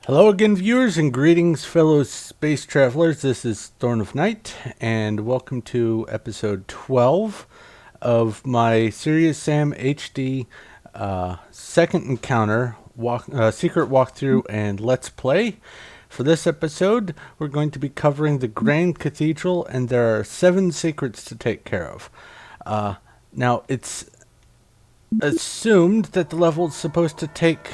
Hello again, viewers, and greetings, fellow space travelers. This is Thorn of Night, and welcome to episode 12 of my Serious Sam HD second encounter, secret walkthrough, and let's play. For this episode, we're going to be covering the Grand Cathedral, and there are 7 secrets to take care of. Now, it's assumed that the level is supposed to take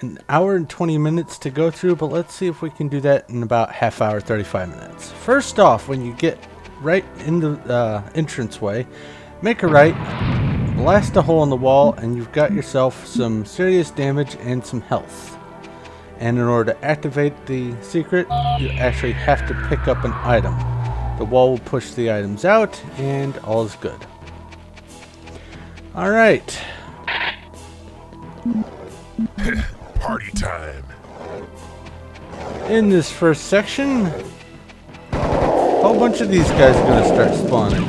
an hour and 20 minutes to go through, but let's see if we can do that in about half hour, 35 minutes. First off, when you get right in the entranceway, make a right, blast a hole in the wall, and you've got yourself some serious damage and some health. And in order to activate the secret, you actually have to pick up an item. The wall will push the items out, and all is good. Alright. Party time. In this first section, a whole bunch of these guys are going to start spawning.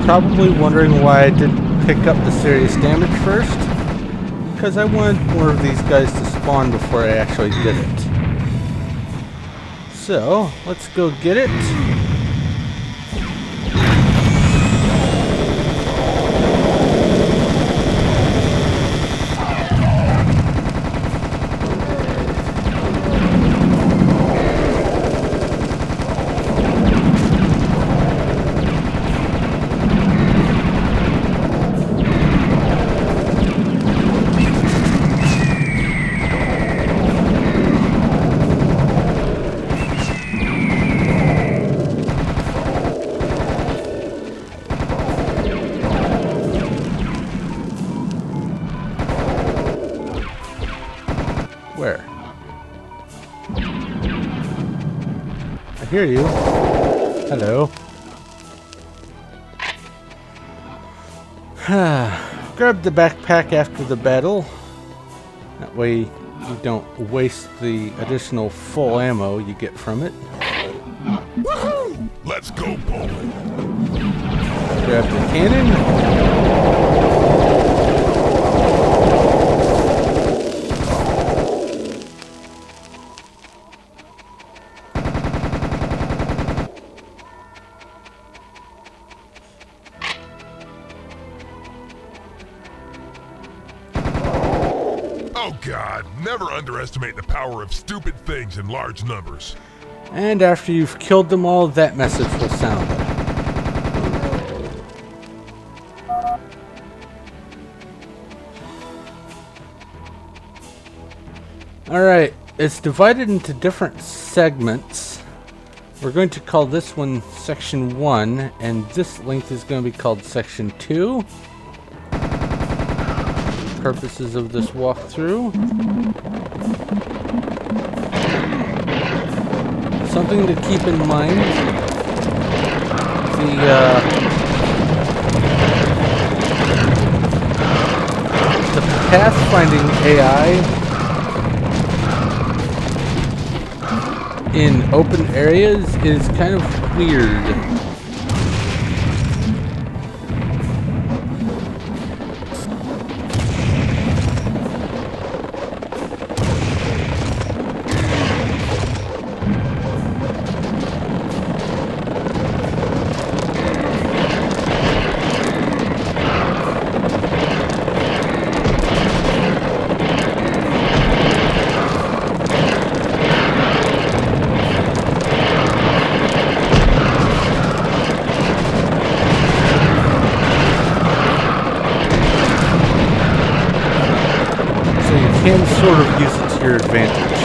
Probably wondering why I didn't pick up the serious damage first, because I wanted more of these guys to spawn before I actually did it. So, let's go get it. Where? I hear you. Hello. Grab the backpack after the battle. That way you don't waste the additional full ammo you get from it. Woohoo! Let's go bowling. Grab the cannon. Oh God, never underestimate the power of stupid things in large numbers. And after you've killed them all, that message will sound. Alright, it's divided into different segments. We're going to call this one Section 1, and this length is going to be called Section 2. Purposes of this walkthrough. Something to keep in mind, the pathfinding AI in open areas is kind of weird. Can sort of use it to your advantage.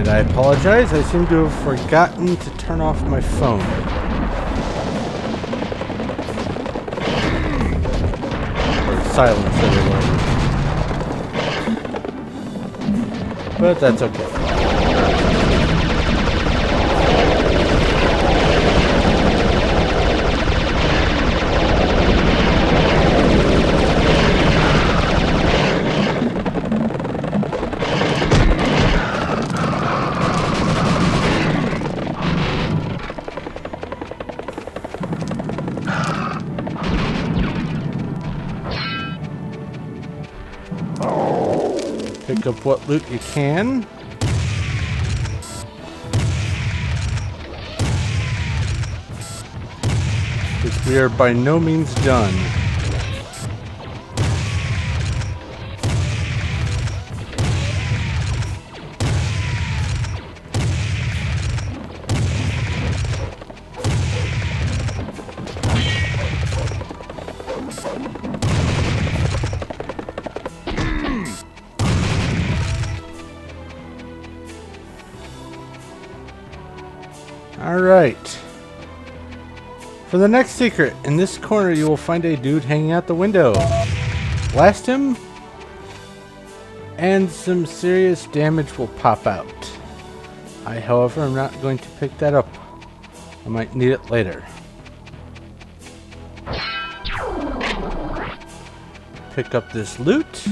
And I apologize. I seem to have forgotten to turn off my phone. Or silence it or whatever. But that's okay. Pick up what loot you can. Because we are by no means done. Alright. For the next secret, in this corner you will find a dude hanging out the window. Blast him, and some serious damage will pop out. I, however, am not going to pick that up. I might need it later. Pick up this loot.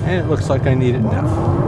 And it looks like I need it now.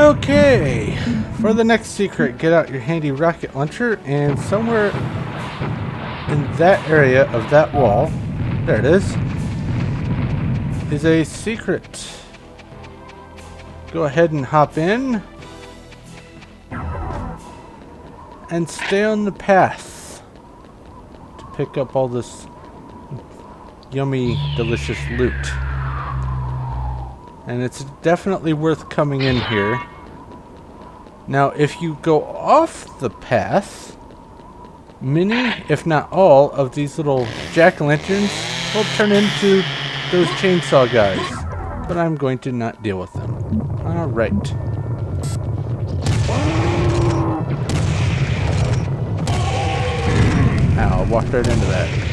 Okay, for the next secret, get out your handy rocket launcher, and somewhere in that area of that wall, there it is a secret. Go ahead and hop in, and stay on the path to pick up all this yummy, delicious loot. And it's definitely worth coming in here. Now, if you go off the path, many, if not all, of these little jack-o'-lanterns will turn into those chainsaw guys. But I'm going to not deal with them. Alright. Ow, I walked right into that.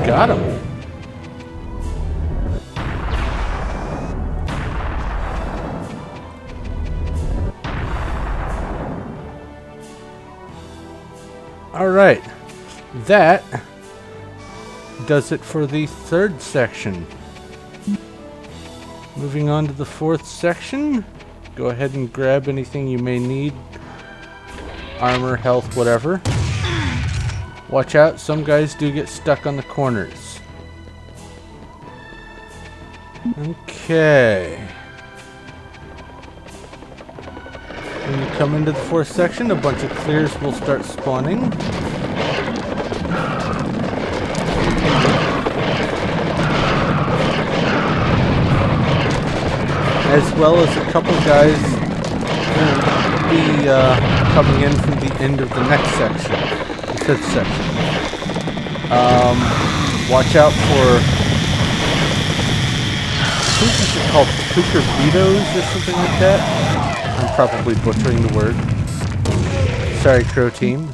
Got him. All right. That does it for the third section. Moving on to the fourth section. Go ahead and grab anything you may need. Armor, health, whatever. Watch out, some guys do get stuck on the corners. Okay. When you come into the fourth section, a bunch of clears will start spawning. As well as a couple guys will be coming in from the end of the next section, the fifth section. Watch out for, I think these are called Cucurbitos or something like that. I'm probably butchering the word. Sorry, Crow Team.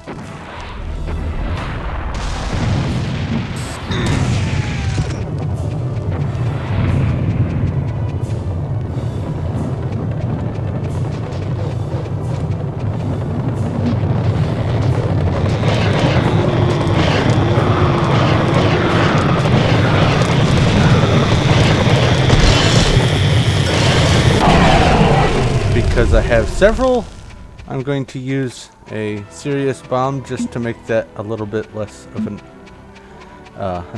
Because I have several, I'm going to use a serious bomb just to make that a little bit less of an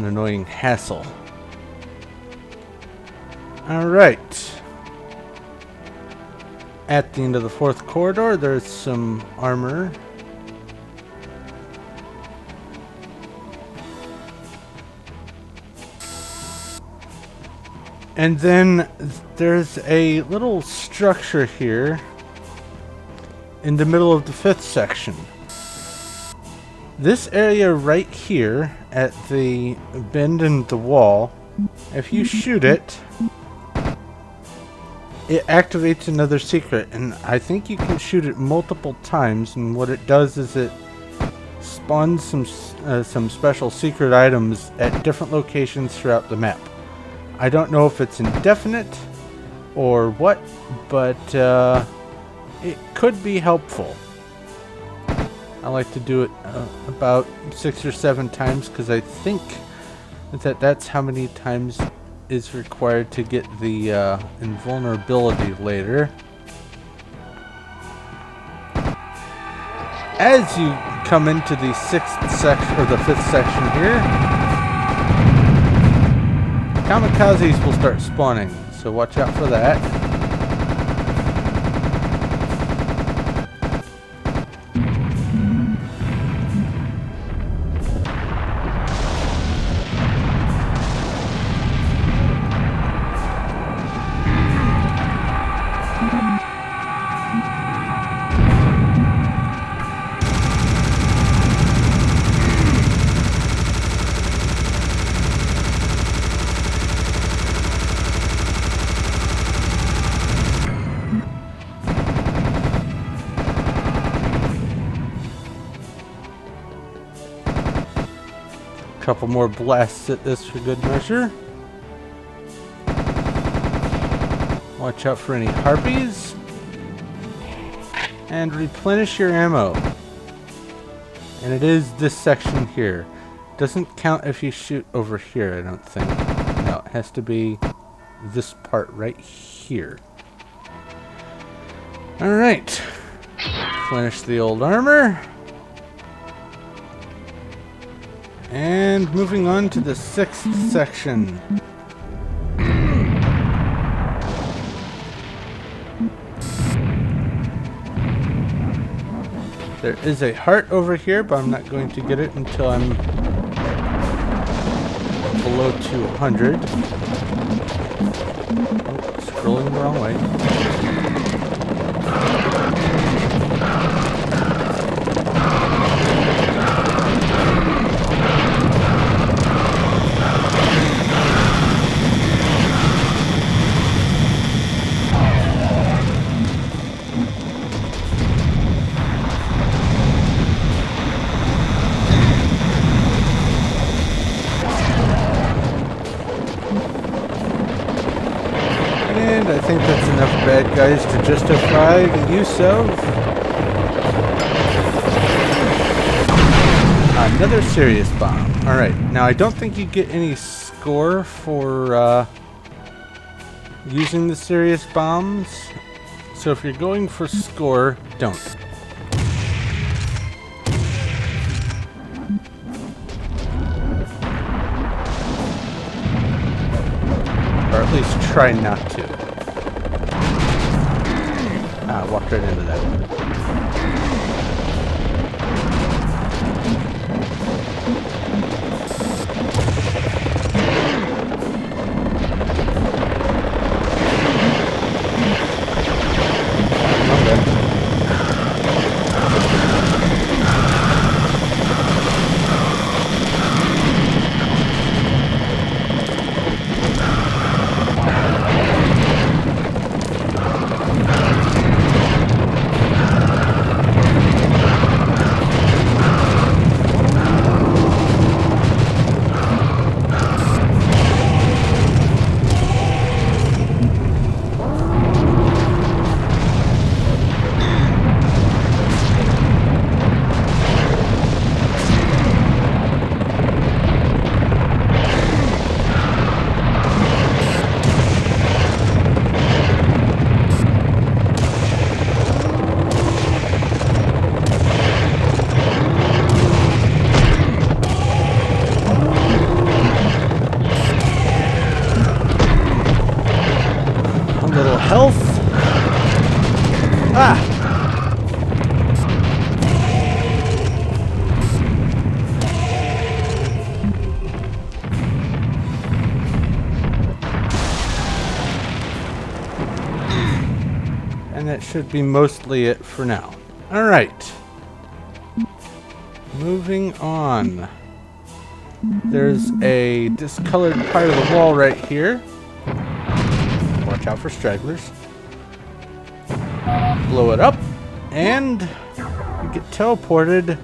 annoying hassle. Alright. At the end of the fourth corridor, there's some armor. And then there's a little structure here in the middle of the fifth section. This area right here at the bend in the wall, if you shoot it, it activates another secret, and I think you can shoot it multiple times, and what it does is it spawns some special secret items at different locations throughout the map. I don't know if it's indefinite or what, but it could be helpful. I like to do it about 6 or 7 times because I think that's how many times is required to get the invulnerability later. As you come into the sixth section or the fifth section here, kamikazes will start spawning, so watch out for that. Couple more blasts at this for good measure. Watch out for any harpies. And replenish your ammo. And it is this section here. Doesn't count if you shoot over here, I don't think. No, it has to be this part right here. Alright. Replenish the old armor. And moving on to the sixth section. There is a heart over here, but I'm not going to get it until I'm below 200. Oh, scrolling the wrong way. And I think that's enough bad guys to justify the use of another serious bomb. Alright, now I don't think you get any score for using the serious bombs. So if you're going for score, don't. Or at least try not to. Ah, walked right into that one. Health. Ah. And that should be mostly it for now. All right. Moving on. There's a discolored part of the wall right here. Watch out for stragglers. Blow it up, and you get teleported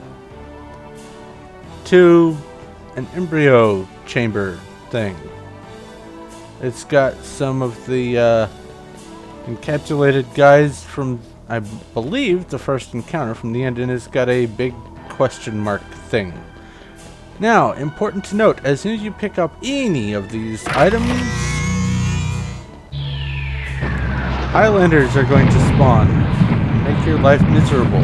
to an embryo chamber thing. It's got some of the encapsulated guys from, I believe, the first encounter from the end, and it's got a big question mark thing. Now, important to note, as soon as you pick up any of these items, Highlanders are going to spawn and make your life miserable.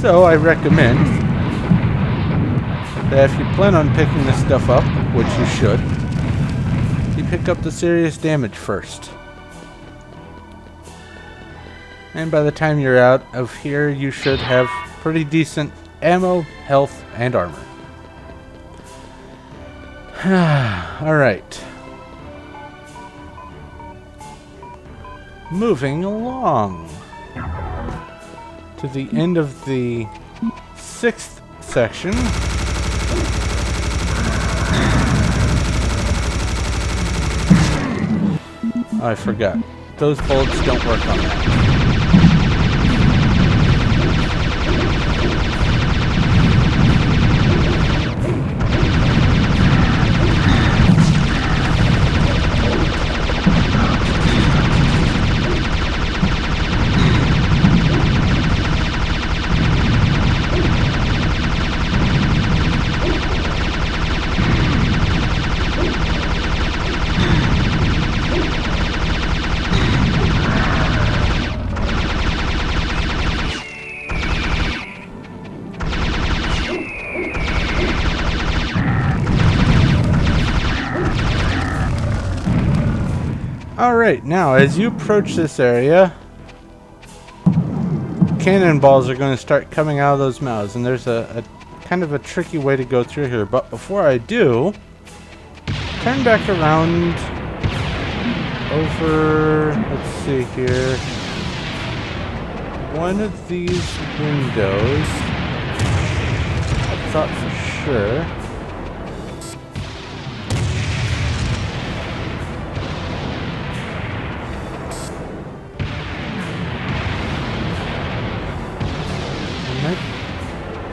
So I recommend that if you plan on picking this stuff up, which you should, you pick up the serious damage first. And by the time you're out of here, you should have pretty decent ammo, health, and armor. Alright. Moving along to the end of the 6th section. Oh, I forgot. Those bullets don't work on that. Alright, now as you approach this area, cannonballs are going to start coming out of those mouths, and there's a kind of a tricky way to go through here. But before I do, turn back around over, let's see here, one of these windows, I thought for sure.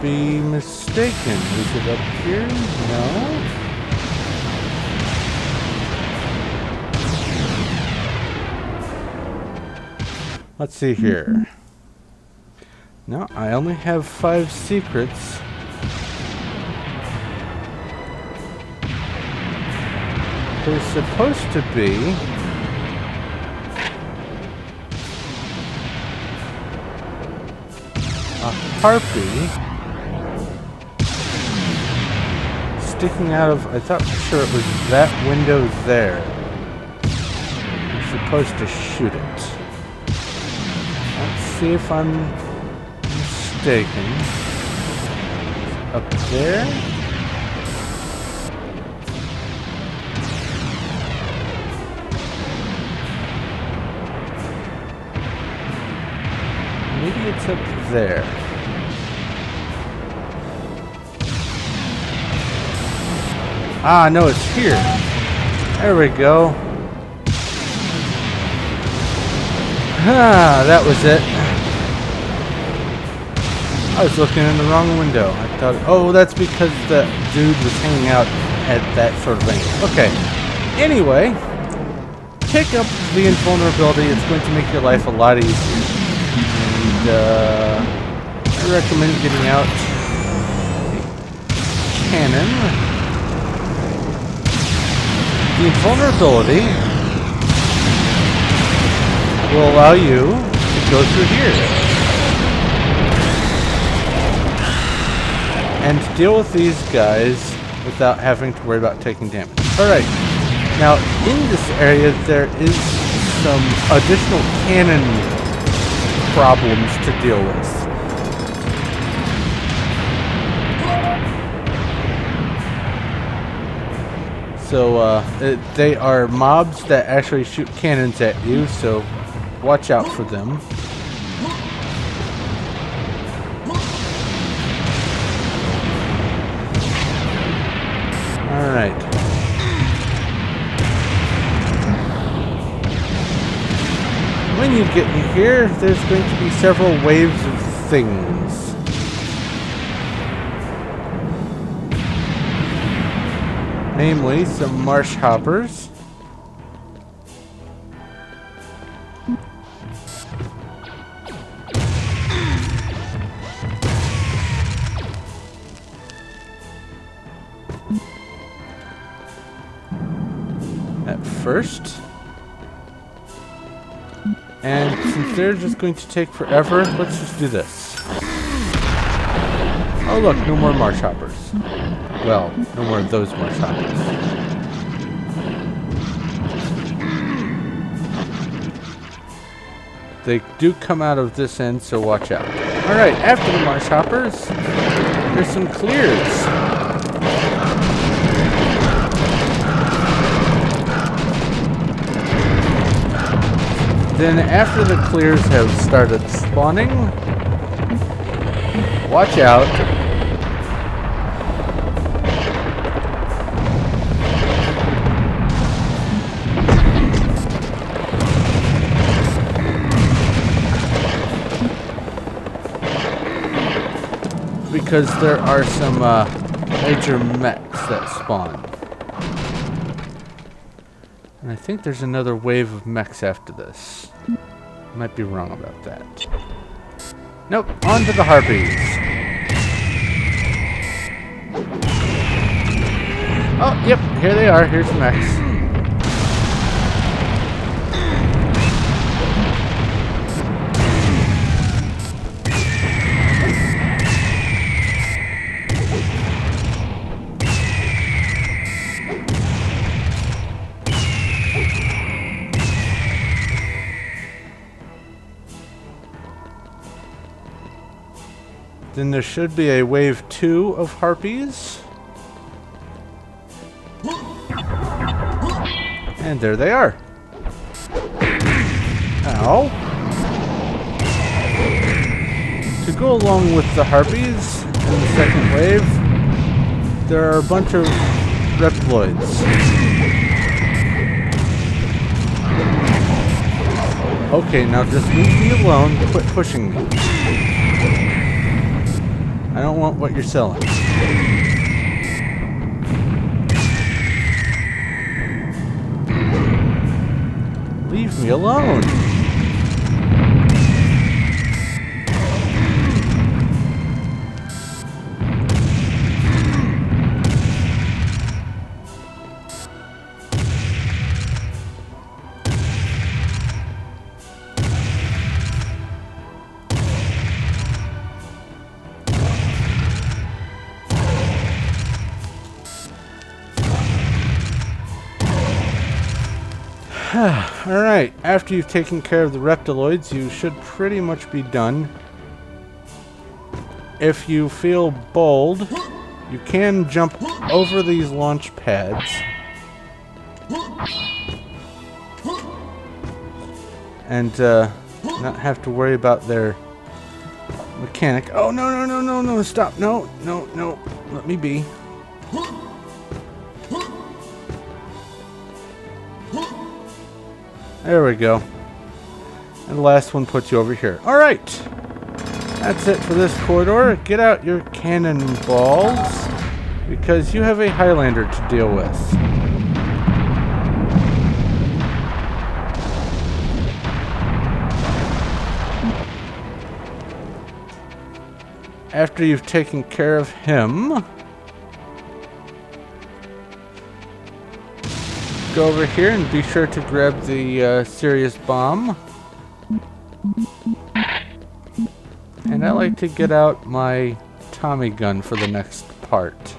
Be mistaken. Is it up here? No. Let's see here. No, I only have 5 secrets. There's supposed to be a harpy sticking out of, I thought for sure it was that window there. I'm supposed to shoot it. Let's see if I'm mistaken. Up there? Maybe it's up there. Ah, no, it's here. There we go. Ah, that was it. I was looking in the wrong window. I thought, oh, that's because the dude was hanging out at that sort of angle. Okay. Anyway, pick up the invulnerability. It's going to make your life a lot easier. And I recommend getting out a cannon. The invulnerability will allow you to go through here and deal with these guys without having to worry about taking damage. Alright, now in this area there is some additional cannon problems to deal with. So they are mobs that actually shoot cannons at you, so watch out for them. Alright. When you get in here, there's going to be several waves of things. Namely, some marsh hoppers. At first. And since they're just going to take forever, let's just do this. Oh look, no more marsh hoppers. Well, no more of those marsh hoppers. They do come out of this end, so watch out. Alright, after the marsh hoppers, there's some clears. Then after the clears have started spawning, watch out. Because there are some major mechs that spawn. And I think there's another wave of mechs after this. Might be wrong about that. Nope, on to the harpies. Oh, yep, here they are. Here's the mechs. Then there should be a wave 2 of harpies. And there they are. Ow. To go along with the harpies in the second wave, there are a bunch of reptiloids. Okay, now just leave me alone. Quit pushing me. I don't want what you're selling. Leave me alone. Alright, after you've taken care of the reptiloids, you should pretty much be done. If you feel bold, you can jump over these launch pads. And not have to worry about their mechanic. Oh, no, stop. No. Let me be. There we go. And the last one puts you over here. Alright. That's it for this corridor. Get out your cannonballs, because you have a Highlander to deal with. After you've taken care of him, go over here and be sure to grab the Sirius bomb. And I like to get out my Tommy gun for the next part.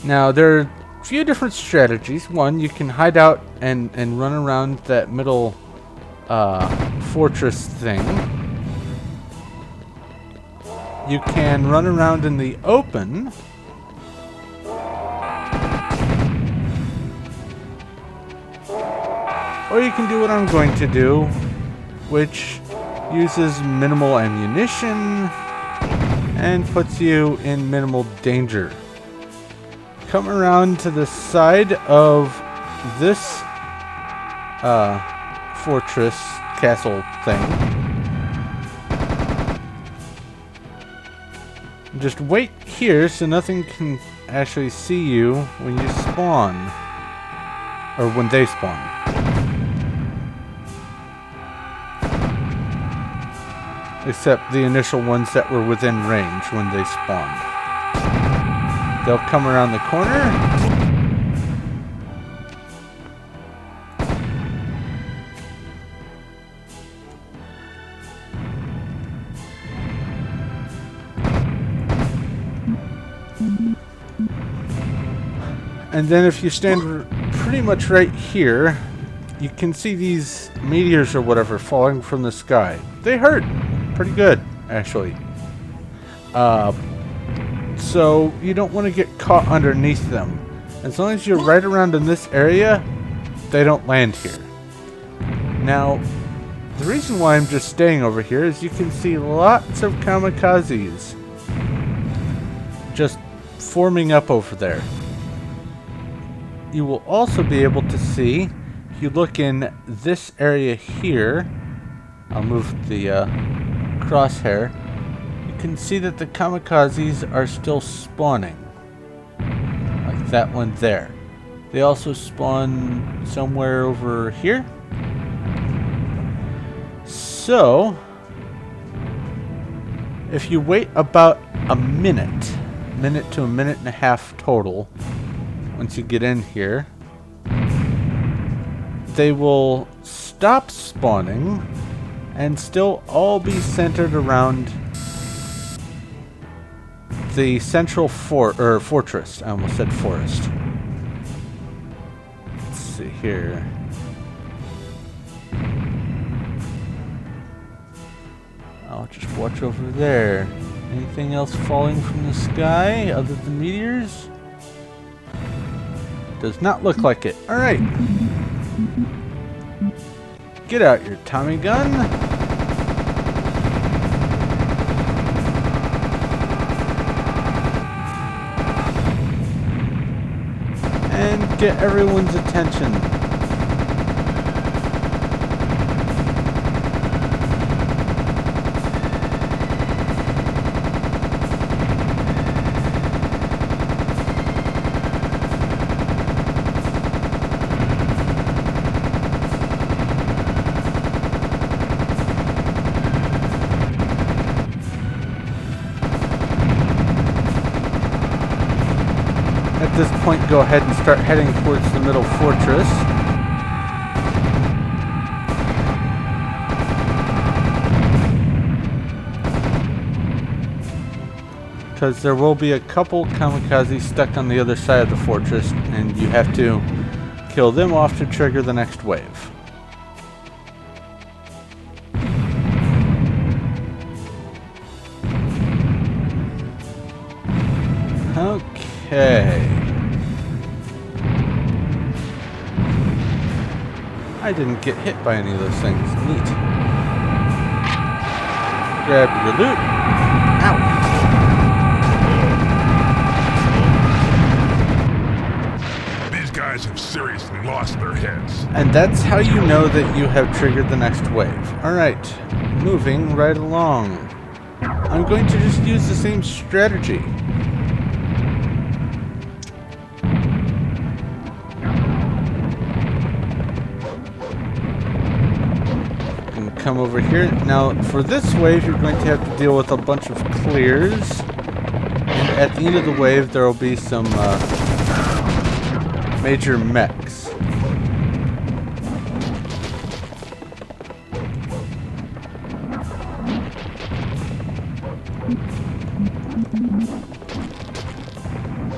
Now, there are a few different strategies. One, you can hide out and run around that middle fortress thing. You can run around in the open. Or you can do what I'm going to do, which uses minimal ammunition and puts you in minimal danger. Come around to the side of this fortress castle thing. Just wait here so nothing can actually see you when you spawn. Or when they spawn. Except the initial ones that were within range when they spawned. They'll come around the corner. And then if you stand pretty much right here, you can see these meteors or whatever falling from the sky. They hurt pretty good, actually. So you don't want to get caught underneath them. As long as you're right around in this area, they don't land here. Now, the reason why I'm just staying over here is you can see lots of kamikazes just forming up over there. You will also be able to see, if you look in this area here, I'll move the crosshair, you can see that the kamikazes are still spawning. Like that one there. They also spawn somewhere over here. So, if you wait about a minute to a minute and a half total, once you get in here, they will stop spawning and still all be centered around the central fortress. I almost said forest. Let's see here. I'll just watch over there. Anything else falling from the sky other than meteors? Does not look like it. Alright. Get out your Tommy gun. And get everyone's attention. At this point, go ahead and start heading towards the middle fortress. because there will be a couple kamikazes stuck on the other side of the fortress, and you have to kill them off to trigger the next wave. Okay. I didn't get hit by any of those things. Neat. Grab your loot. Ow. These guys have seriously lost their heads. And that's how you know that you have triggered the next wave. Alright, moving right along. I'm going to just use the same strategy. Come over here. Now, for this wave, you're going to have to deal with a bunch of clears. And at the end of the wave, there will be some major mechs.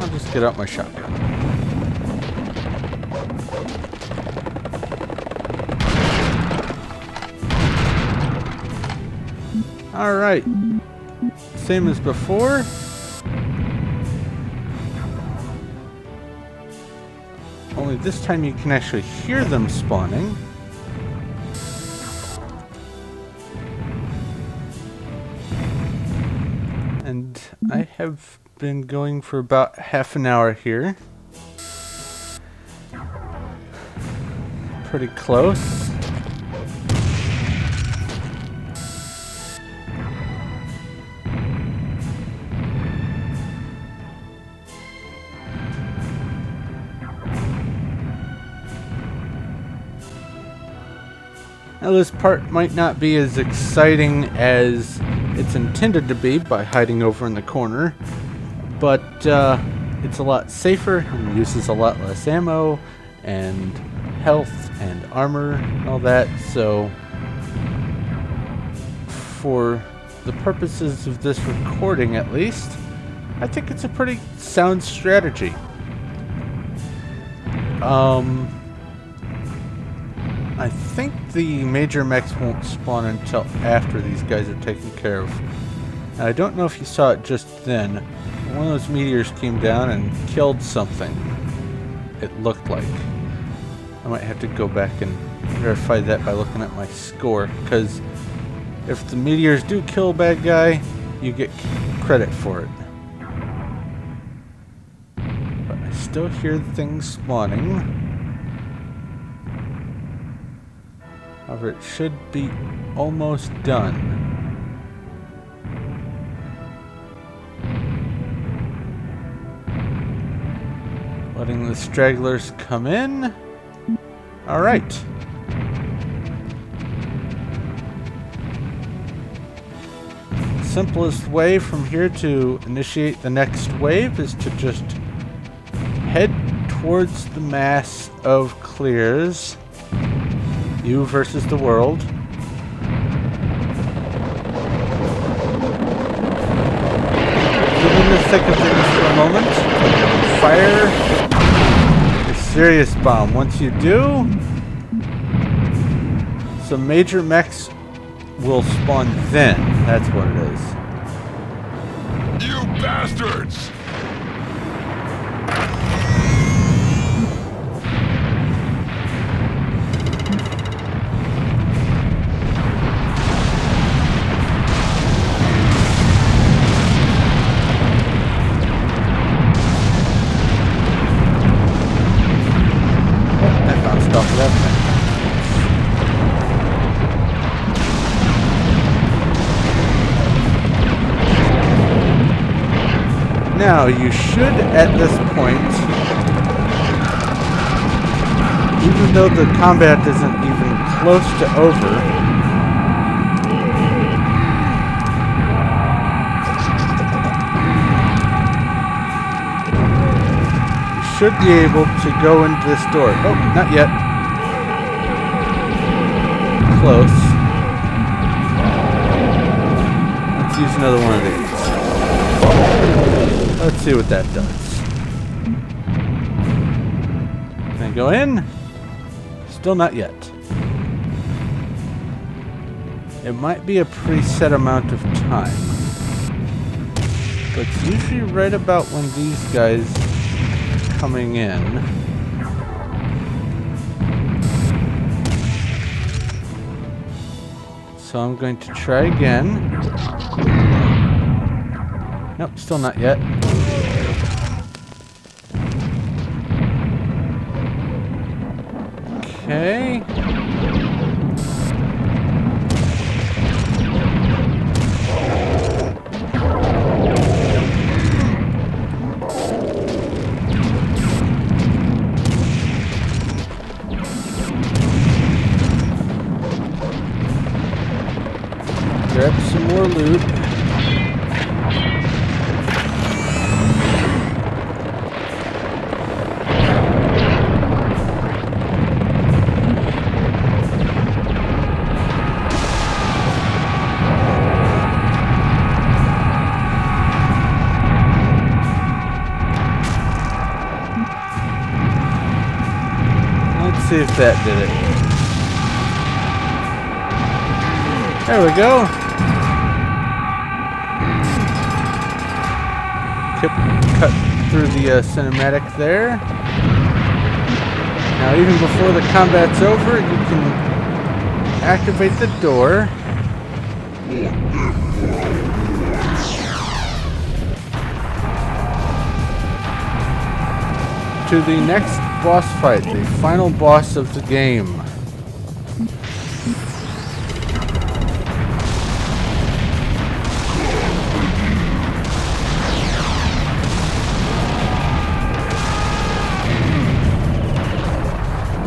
I'll just get out my shotgun. Alright, same as before. Only this time you can actually hear them spawning. And I have been going for about half an hour here. Pretty close. Now this part might not be as exciting as it's intended to be by hiding over in the corner, but it's a lot safer and uses a lot less ammo and health and armor and all that, so for the purposes of this recording at least, I think it's a pretty sound strategy. I think the major mechs won't spawn until after these guys are taken care of. Now, I don't know if you saw it just then. One of those meteors came down and killed something. It looked like. I might have to go back and verify that by looking at my score, because if the meteors do kill a bad guy, you get credit for it. But I still hear things spawning. However, it should be almost done. Letting the stragglers come in. Alright. Simplest way from here to initiate the next wave is to just head towards the mass of clears. You versus the world. Get in the thick of things for a moment. Fire a serious bomb. Once you do, some major mechs will spawn then. That's what it is. You bastards! Now, you should, at this point, even though the combat isn't even close to over, you should be able to go into this door. Oh, not yet. Close. Let's use another one of these. Let's see what that does. Can I go in? Still not yet. It might be a preset amount of time. But it's usually right about when these guys are coming in. So I'm going to try again. Nope, still not yet. Okay. Grab some more loot. Let's see if that did it. There we go. Cut through the cinematic there. Now, even before the combat's over, you can activate the door. To the next boss fight, the final boss of the game.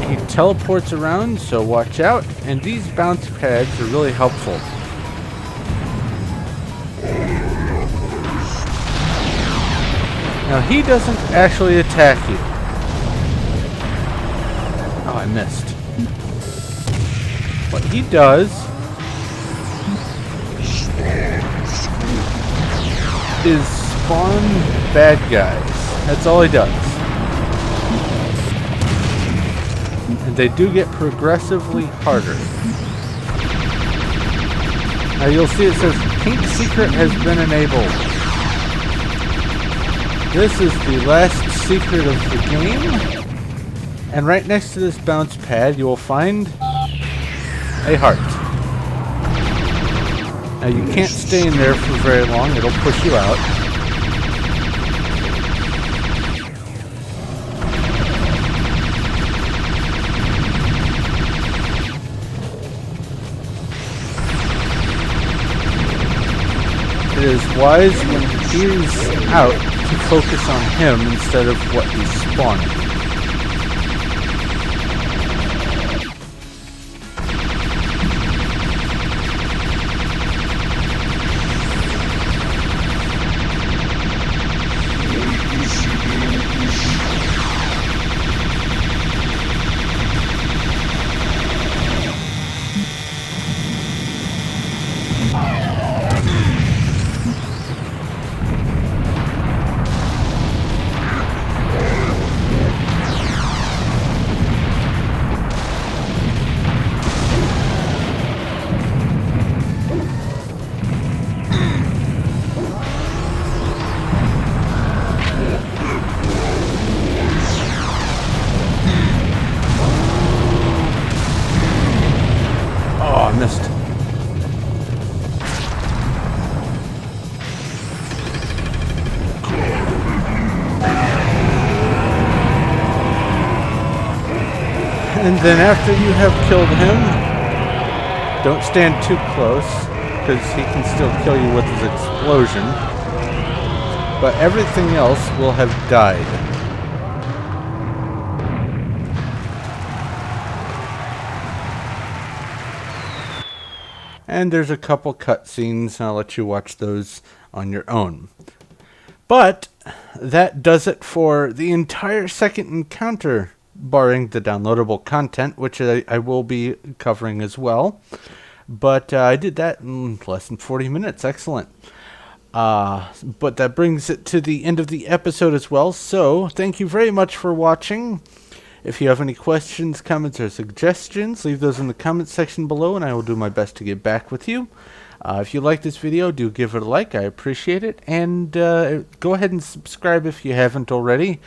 He teleports around, so watch out, and these bounce pads are really helpful. Now, he doesn't actually attack you. Oh, I missed. What he does is spawn bad guys. That's all he does. And they do get progressively harder. Now you'll see it says Pink Secret has been enabled. This is the last secret of the game. And right next to this bounce pad you will find a heart. Now you can't stay in there for very long, it'll push you out. It is wise when he's out to focus on him instead of what he's spawning. Missed. And then after you have killed him, don't stand too close, because he can still kill you with his explosion. But everything else will have died. And there's a couple cutscenes, and I'll let you watch those on your own. But that does it for the entire second encounter, barring the downloadable content, which I will be covering as well. But I did that in less than 40 minutes. Excellent. But that brings it to the end of the episode as well. So thank you very much for watching. If you have any questions, comments, or suggestions, leave those in the comments section below, and I will do my best to get back with you. If you like this video, do give it a like. I appreciate it. And go ahead and subscribe if you haven't already.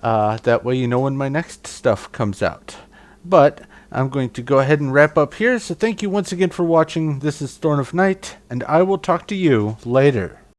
That way you know when my next stuff comes out. But I'm going to go ahead and wrap up here. So thank you once again for watching. This is Thorn of Night, and I will talk to you later.